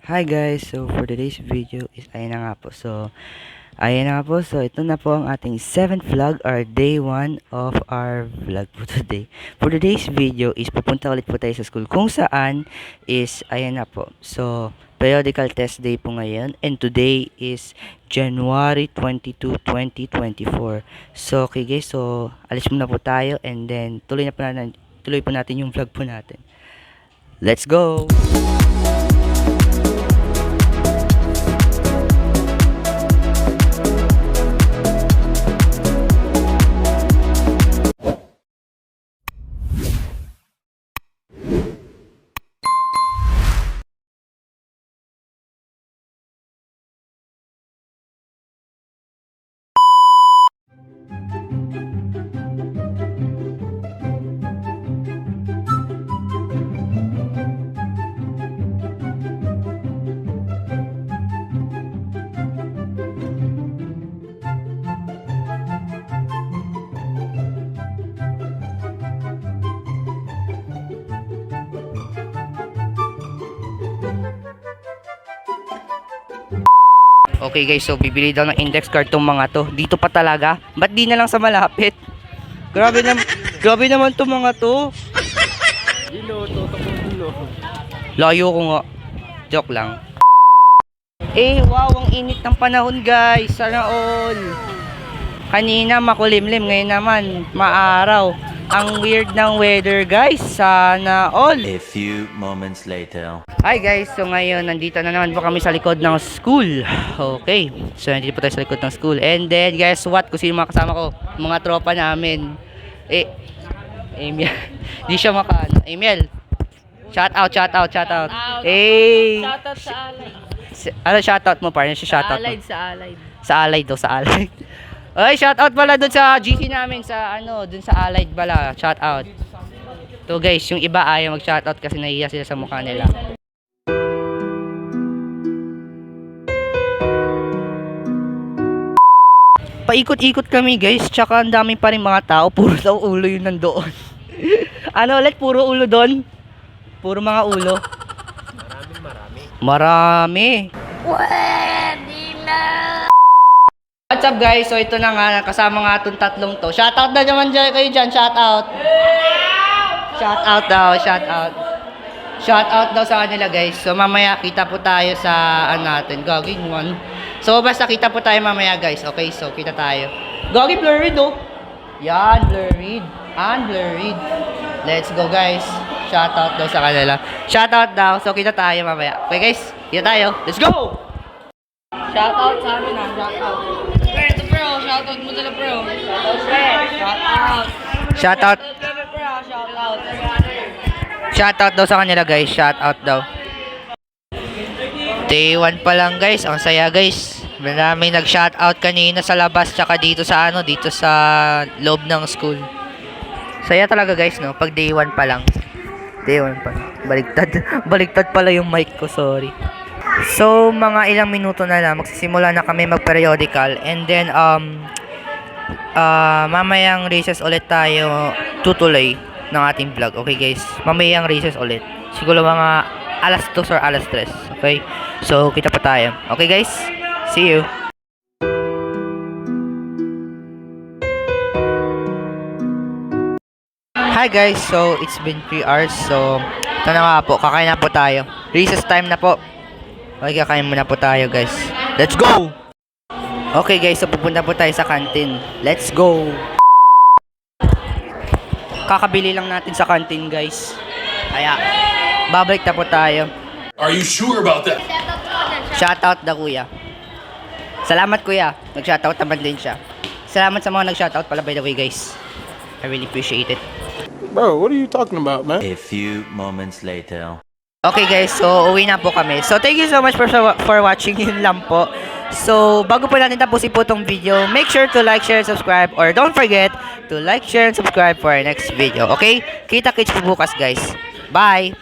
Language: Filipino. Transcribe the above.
Hi guys, so for today's video is ayan na nga po. So ito na po ang ating 7th vlog or day 1 of our vlog po today. For today's video is pupunta ulit po tayo sa school kung saan is ayan na po. So periodical test day po ngayon and today is January 22, 2024. So okay guys, so alis muna po tayo and then tuloy po natin yung vlog po natin. Let's go! Okay guys, so bibili daw ng index card tong mga to. Dito pa talaga? Ba't di na lang sa malapit? Grabe naman tong mga to. Layo ko nga. Joke lang. Wow, ang init ng panahon guys. Sana all. Kanina makulimlim, ngayon naman maaraw. Ang weird ng weather guys. Sana all. A few moments later. Hi guys, so ngayon nandito na naman po kami sa likod ng school. Okay, so nandito po tayo sa likod ng school. And then guys what, kung sino mga kasama ko, mga tropa namin. Emil, di siya makaano. Emil, shout out. Shoutout sa Alay. Ano shout out mo partner? Shout out mo. Sa Alay. Sa Allied daw, sa Allied. Ay, shout out pala doon sa GC namin sa doon sa Allied pala. Shout out. To guys, yung iba ayaw mag-shout out kasi nahiya sila sa mukha nila. Paikot-ikot kami guys, tsaka ang dami pa rin mga tao, puro daw ulo yun nandoon. Ano ulit, puro ulo doon? Puro mga ulo. Marami. Pwede na. What's up guys, so ito na nga, kasama nga itong tatlong to. Shoutout na naman dyan kayo dyan, shoutout. Shoutout daw. Shoutout daw sa kanila guys. So mamaya kita po tayo sa natin, gagawin one. So basta kita po tayo mamaya guys. Okay, so kita tayo. Gagi blurred oh. Yan, blurred. Let's go guys. Shoutout daw sa kanila. Shoutout daw. So kita tayo mamaya. Okay guys, kita tayo. Let's go! Shoutout sa amin shoutout. Ito bro, shoutout mo dala bro. Shoutout. Shoutout. Shoutout. Shoutout daw sa kanila guys. Shoutout daw. Day 1 pa lang guys. Ang saya guys. Maraming nag-shoutout kanina sa labas tsaka dito sa dito sa loob ng school. Saya talaga guys no, pag day 1 pa lang. Day 1 pa. Baliktad pala yung mic ko, sorry. So mga ilang minuto na lang magsisimula na kami mag-periodical and then mamayang recess ulit tayo tutuloy ng ating vlog. Okay guys, mamayang recess ulit. Siguro mga alas 2 or alas 3. Okay? So kita pa tayo. Okay guys? See you. Hi guys, so it's been 3 hours. So ito na nga po, kakain na po tayo. Recess time na po. Okay, kakain muna po tayo guys. Let's go! Okay guys, so pupunta po tayo sa canteen. Let's go! Kakabili lang natin sa canteen guys. Kaya, babalik na po tayo. Are you sure about that? Shoutout na kuya. Salamat kuya. Nag-shoutout naman din siya. Salamat sa mga nag-shoutout pala by the way guys. I really appreciate it. Bro, what are you talking about, man? A few moments later. Okay guys, so uwi na po kami. So thank you so much for watching. Yun lang po. So bago po natin tapusin po tong video, make sure to like, share, subscribe, or don't forget to like, share, and subscribe for our next video. Okay? Kita-kits po bukas guys. Bye!